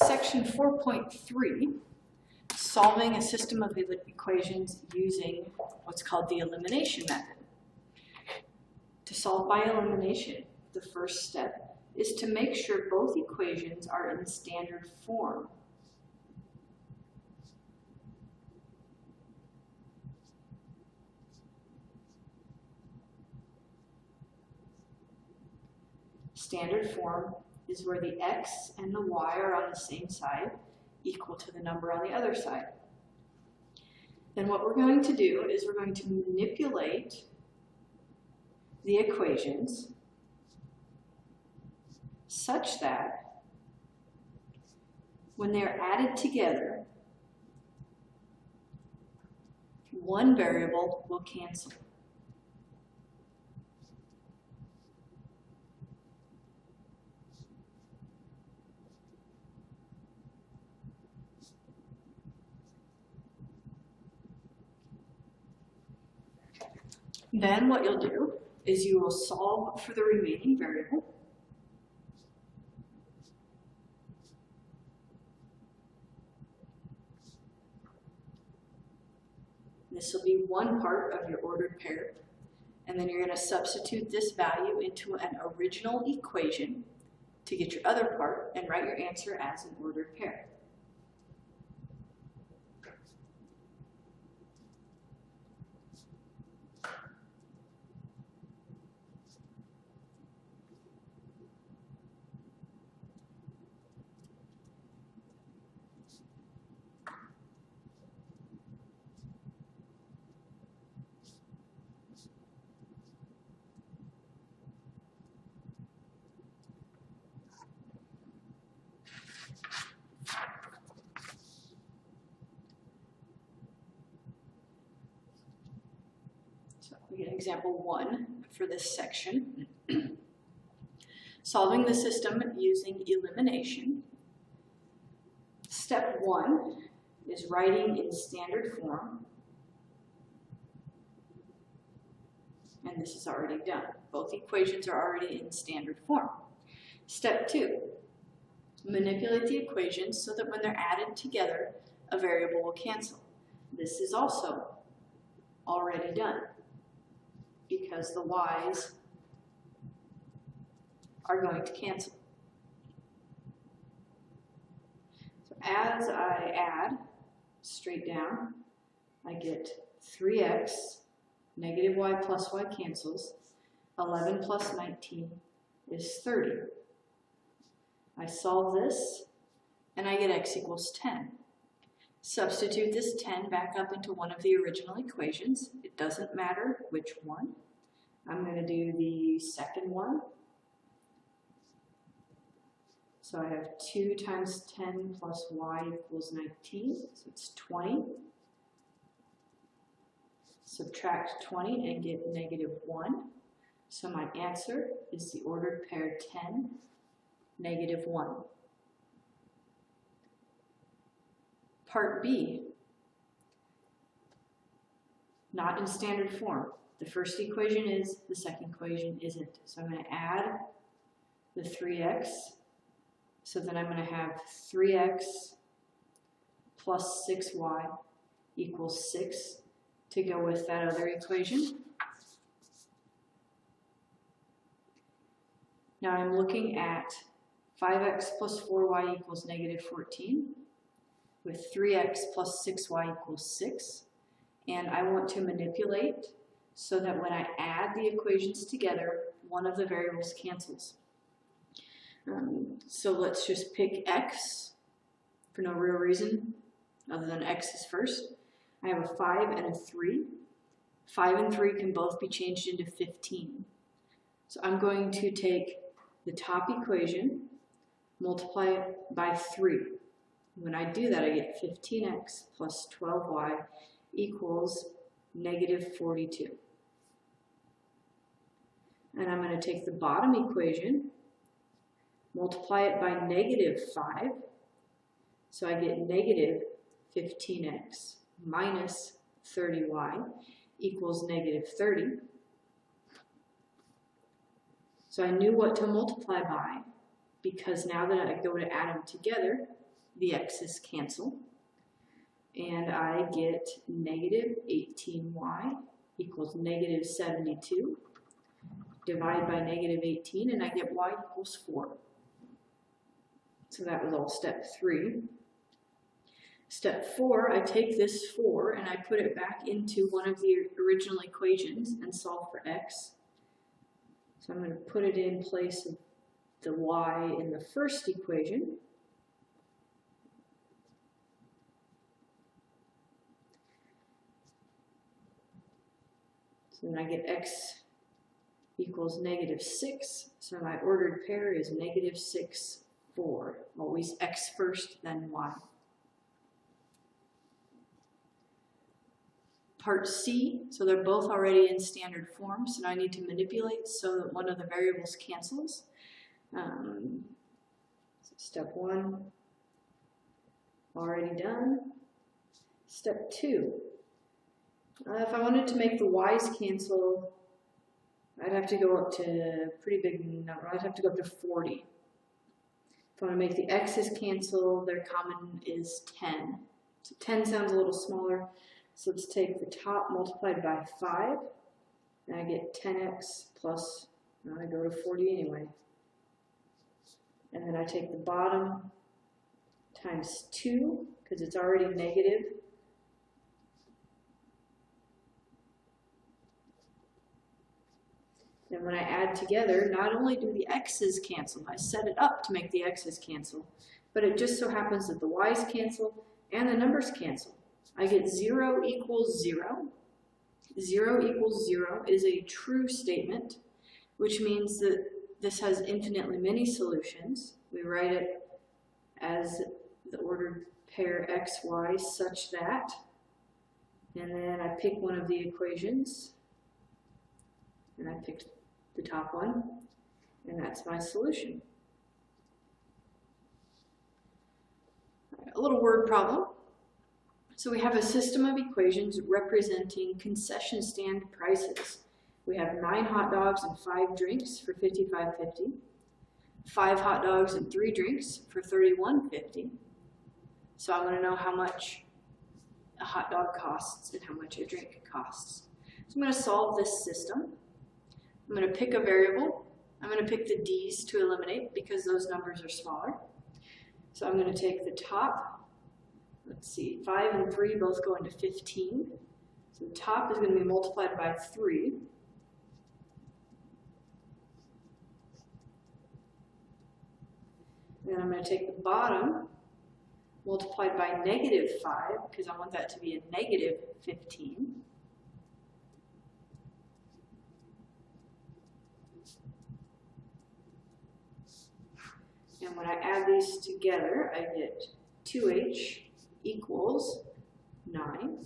Section 4.3, solving a system of equations using what's called the elimination method. To solve by elimination, the first step is to make sure both equations are in standard form. Standard form is where the x and the y are on the same side, equal to the number on the other side. Then what we're going to do is we're going to manipulate the equations such that when they're added together, one variable will cancel. Then what you'll do is you will solve for the remaining variable. This will be one part of your ordered pair. And then you're going to substitute this value into an original equation to get your other part and write your answer as an ordered pair. So we get example 1 for this section. Solving the system using elimination. Step 1 is writing in standard form. And this is already done. Both equations are already in standard form. Step 2, manipulate the equations so that when they're added together, a variable will cancel. This is also already done because the y's are going to cancel. So as I add straight down, I get 3x, negative y plus y cancels, 11 plus 19 is 30. I solve this and I get x equals 10. Substitute this 10 back up into one of the original equations. It doesn't matter which one. I'm going to do the second one. So I have 2 times 10 plus y equals 19, so it's 20. Subtract 20 and get negative 1. So my answer is the ordered pair 10, negative 1. Part B, not in standard form. The first equation is, the second equation isn't. So I'm going to add the 3x. So then I'm going to have 3x plus 6y equals 6 to go with that other equation. Now I'm looking at 5x plus 4y equals negative 14 with 3x plus 6y equals 6. And I want to manipulate so that when I add the equations together, one of the variables cancels. So let's just pick x for no real reason other than x is first. I have a 5 and a 3. 5 and 3 can both be changed into 15. So I'm going to take the top equation, multiply it by 3. When I do that, I get 15x plus 12y equals negative 42. And I'm going to take the bottom equation, multiply it by negative 5, so I get negative 15x minus 30y equals negative 30. So I knew what to multiply by because now that I go to add them together, the x's cancel, and I get negative 18y equals negative 72. Divide by negative 18, and I get y equals 4. So that was all step 3. Step 4, I take this 4 and I put it back into one of the original equations and solve for x. So I'm going to put it in place of the y in the first equation. So then I get x equals negative 6. So my ordered pair is negative 6, 4. Always x first, then y. Part C, so they're both already in standard form, so now I need to manipulate so that one of the variables cancels. So step 1, already done. Step 2, if I wanted to make the y's cancel, I'd have to go up to a pretty big number. I'd have to go up to 40. If I want to make the x's cancel, their common is 10. So 10 sounds a little smaller. So let's take the top multiplied by 5, and I get 10x plus, I go to 40 anyway. And then I take the bottom times 2, because it's already negative. And when I add together, not only do the x's cancel, I set it up to make the x's cancel, but it just so happens that the y's cancel and the numbers cancel. I get 0 equals 0. 0 equals 0 is a true statement, which means that this has infinitely many solutions. We write it as the ordered pair x, y such that, and then I pick one of the equations, and I picked the top one, and that's my solution. A little word problem. So we have a system of equations representing concession stand prices. We have 9 hot dogs and 5 drinks for $55.50, 5 hot dogs and 3 drinks for $31.50. So I want to know how much a hot dog costs and how much a drink costs. So I'm going to solve this system. I'm going to pick a variable. I'm going to pick the d's to eliminate because those numbers are smaller. So I'm going to take the top, let's see, 5 and 3 both go into 15. So the top is going to be multiplied by 3. And then I'm going to take the bottom, multiplied by negative 5, because I want that to be a negative 15. And when I add these together, I get 2h equals 9.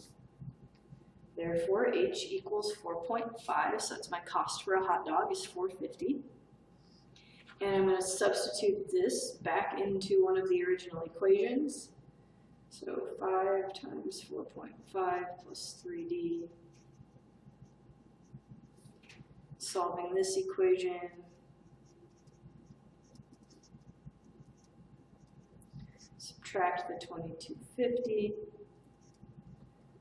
Therefore, h equals 4.5, so that's my cost for a hot dog is $4.50. And I'm going to substitute this back into one of the original equations. So 5 times 4.5 plus 3d. Solving this equation. Subtract the 2250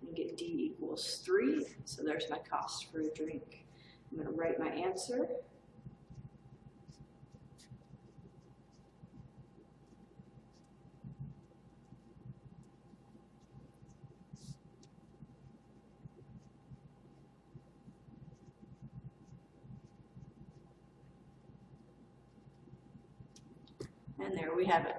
and get d equals 3. So there's my cost for a drink. I'm going to write my answer. And there we have it.